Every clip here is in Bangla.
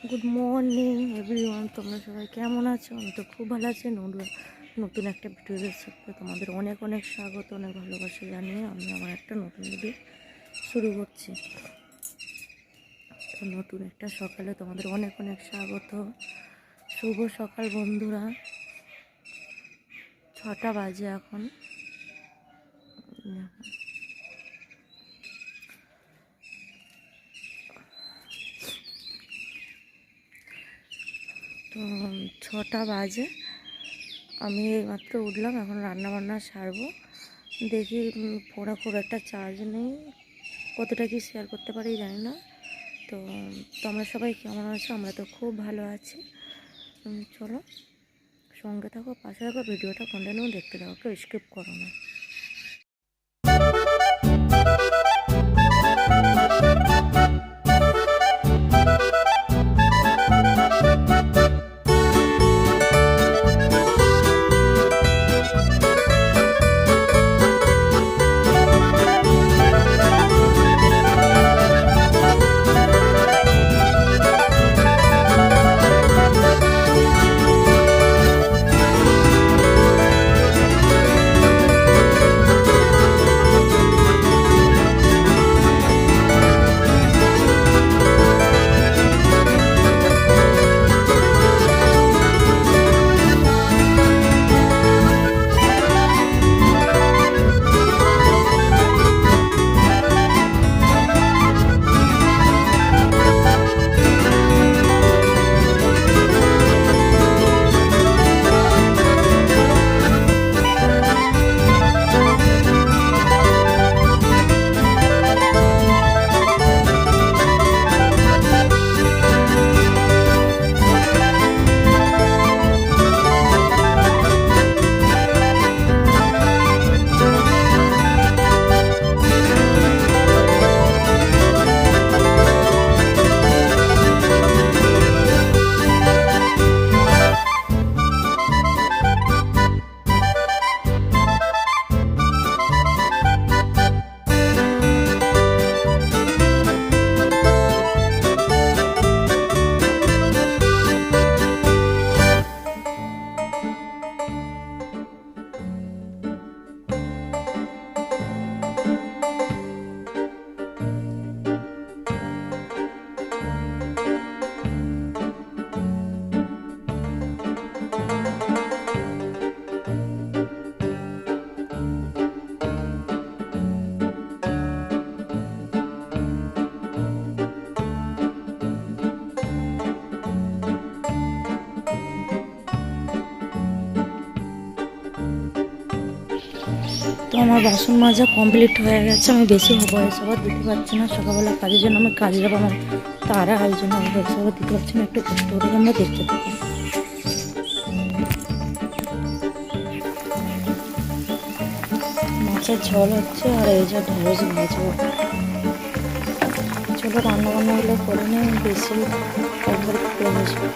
গুড মর্নিং এভরিওয়ান, তোমরা সবাই কেমন আছো? আমি তো খুব ভালো আছি। নতুন একটা ভিডিও রেসিপি তোমাদের অনেক অনেক স্বাগত, অনেক ভালোবাসা জানিয়ে আমি আমার একটা নতুন ভিডিও শুরু করছি। তো নতুন একটা সকালে তোমাদের অনেক অনেক স্বাগত। শুভ সকাল বন্ধুরা। 6টা বাজে এখন। তো 6টা বাজে, আমি এইমাত্র উঠলাম। এখন রান্না বান্না সারবো। দেখি ফোনে খুব একটা চার্জ নেই, কতটা কি শেয়ার করতে পারি জানি না। তো তোমরা সবাই কেমন আছো? আমরা তো খুব ভালো আছি। চলো সঙ্গে থাকো, পাশে থাকো, ভিডিওটা কন্টিনিউ দেখতে থাকো, কেউ স্কিপ করো না। তো আমার বাসন মাজা কমপ্লিট হয়ে গেছে। আমি বেশি ভয়েস ওভার দিতে পারছি না, সকালবেলা কাজের জন্য আমি কাজে যাবো, আমার তারা ওই জন্য আমি ভয়েস ওভার দিতে পারছি না। একটু কষ্ট করে আমরা দেখতে থাকি। মাছের ঝোল হচ্ছে আর এই যে ঢেঁড়স ভাজবো। চলো রান্না বান্নাগুলো করে নিই, বেশি একবারে করে বসবো।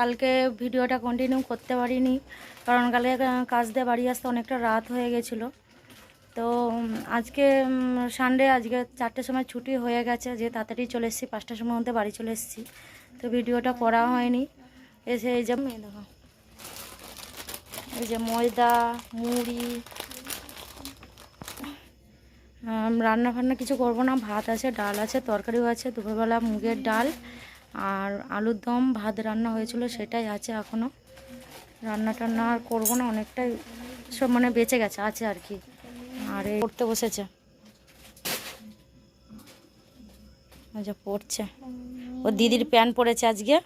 কালকে ভিডিওটা কন্টিনিউ করতে পারিনি, কারণ কালকে কাজ দিয়ে বাড়ি আসতে অনেকটা রাত হয়ে গেছিলো। তো আজকে সানডে, আজকে 4টের সময় ছুটি হয়ে গেছে, যে তাড়াতাড়ি চলে এসেছি, 5টার সময় মধ্যে বাড়ি চলে এসেছি। তো ভিডিওটা করা হয়নি। এসে এই যে দেখো, এই যে ময়দা, মুড়ি, রান্না ফান্না কিছু করবো না, ভাত আছে, ডাল আছে, তরকারিও আছে, দুপুরবেলা মুগের ডাল আর আলুর দম ভাত রান্না হয়েছিল, সেটাই আছে এখনও। রান্না টান্না আর করবো না, অনেকটাই সব মানে বেঁচে গেছে, আছে আর কি। আর এই পড়তে বসেছে, পড়ছে, ও দিদির প্যান্ট পরেছে আজকে,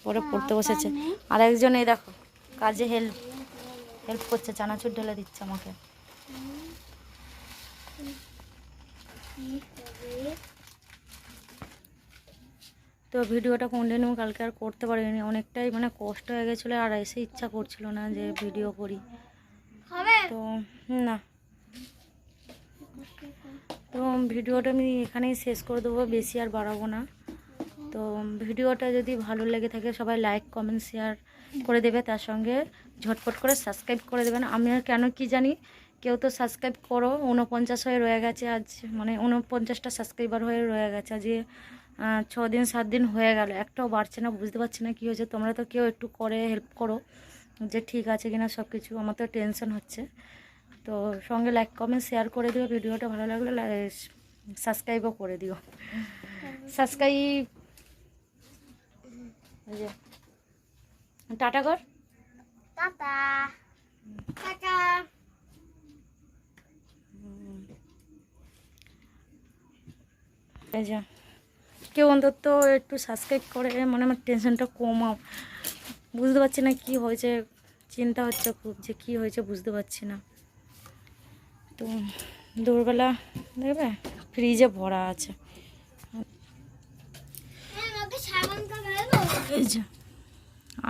পরে পড়তে বসেছে। আর একজন এই দেখো কাজে হেল্প করছে, চানাচুর ঢেলে দিচ্ছে আমাকে। তো ভিডিওটা কন্টিনিউ কালকে আর করতে পারিনি, অনেকটাই মানে কষ্ট হয়ে গেছিলো, আর এসে ইচ্ছা করছিল না যে ভিডিও করি। তো না, তো ভিডিওটা আমি এখানেই শেষ করে দেবো, বেশি আর বাড়াবো না। তো ভিডিওটা যদি ভালো লেগে থাকে সবাই লাইক কমেন্ট শেয়ার করে দেবে, তার সঙ্গে ঝটপট করে সাবস্ক্রাইব করে দেবেন। আমি আর কেন কি জানি, কেউ তো সাবস্ক্রাইব করো, 49 হয়ে রয়ে গেছে আজ, মানে 49টা সাবস্ক্রাইবার হয়ে রয়ে গেছে আজ, 6 দিন 7 দিন হয়ে গেল, একটাও বাড়ছে না, বুঝতে পারছি না কী হয়েছে। তোমরা তো কেউ একটু করে হেল্প করো যে ঠিক আছে কিনা সব কিছু, আমার তো টেনশন হচ্ছে। তো সঙ্গে লাইক কমেন্ট শেয়ার করে দিও, ভিডিওটা ভালো লাগলে সাবস্ক্রাইবও করে দিও। সাবস্ক্রাইব, টাটা কর, টাটা টাটা। এই যে কেউ অন্তত একটু সাবস্ক্রাইব করে, মানে আমার টেনশনটা কমাও। বুঝতে পারছি না কি হয়েছে, চিন্তা হচ্ছে খুব যে কি হয়েছে বুঝতে পারছি না। তো দুপুরবেলা দেখবে ফ্রিজে ভরা আছে, এই যে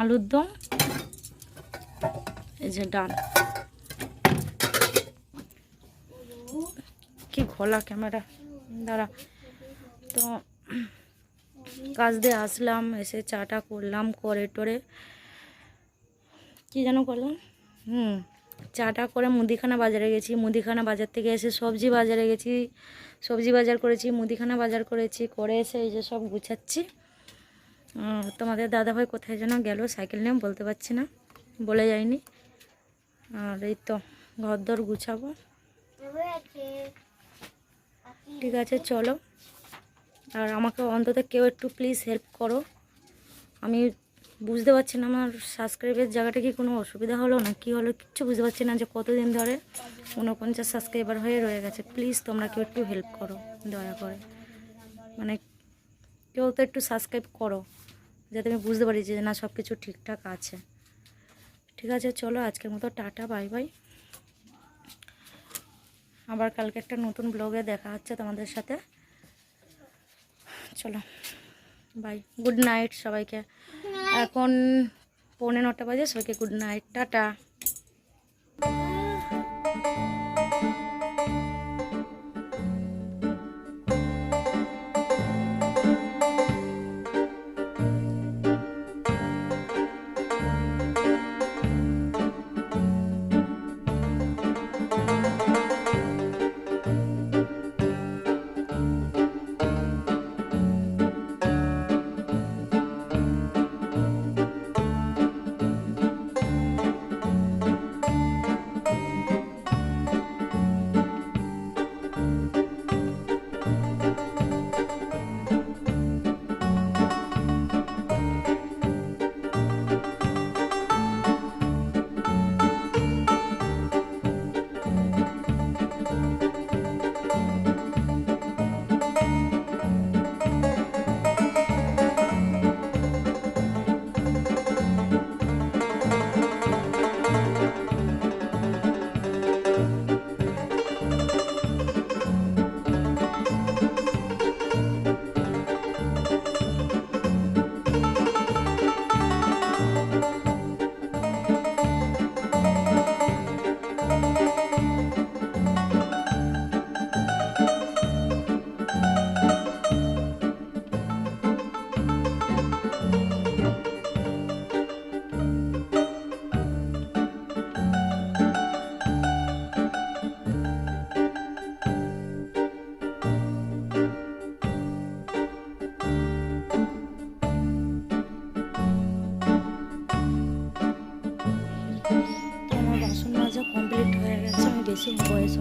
আলুর দম, এই যে ডাল, কি ঘোলা ক্যামেরা, দাঁড়া। তো কাজ দিয়ে আসলাম, এসে চাটা করলাম, করে টোরে কি যেন করলাম, চাটা করে মুদিখানা বাজারে গেছি, মুদিখানা বাজার থেকে এসে সবজি বাজারে গেছি, সবজি বাজার করেছি, মুদিখানা বাজার করেছি, করে এসে এই যে সব গুছাচ্ছি। তোমাদের দাদাভাই কোথায় যেন গেল সাইকেল নিয়ে, বলতে পারছি না, বলে যায়নি। আর এই তো ঘরদোর গুছাবো। ঠিক আছে চলো, আর আমাকে অন্তত কেউ একটু প্লিজ হেল্প করো। আমি বুঝতে পারছি না আমার সাবস্ক্রাইবের জায়গাটা কি কোনো অসুবিধা হলো না কি হলো, কিচ্ছু বুঝতে পারছি না, যে কতদিন ধরে 49 সাবস্ক্রাইবার হয়ে রয়ে গেছে। প্লিজ তোমরা কেউ একটু হেল্প করো দয়া করে, মানে কেউ তো একটু সাবস্ক্রাইব করো, যাতে আমি বুঝতে পারি যে না সব কিছু ঠিকঠাক আছে। ঠিক আছে চলো, আজকের মতো টাটা, বাই বাই। আবার কালকে একটা নতুন ব্লগে দেখা হচ্ছে তোমাদের সাথে। চলো বাই, গুড নাইট সবাইকে। এখন 8:45 বাজে, সবাইকে গুড নাইট, টাটা।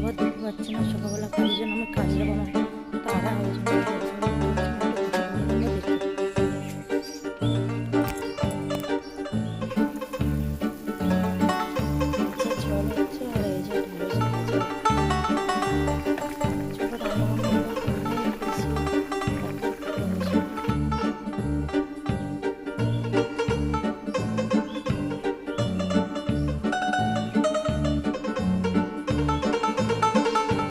ঘর দেখতে পাচ্ছি না, সকালবেলা কাজের জন্য আমি কাজে যাবো না, তারা হয়েছে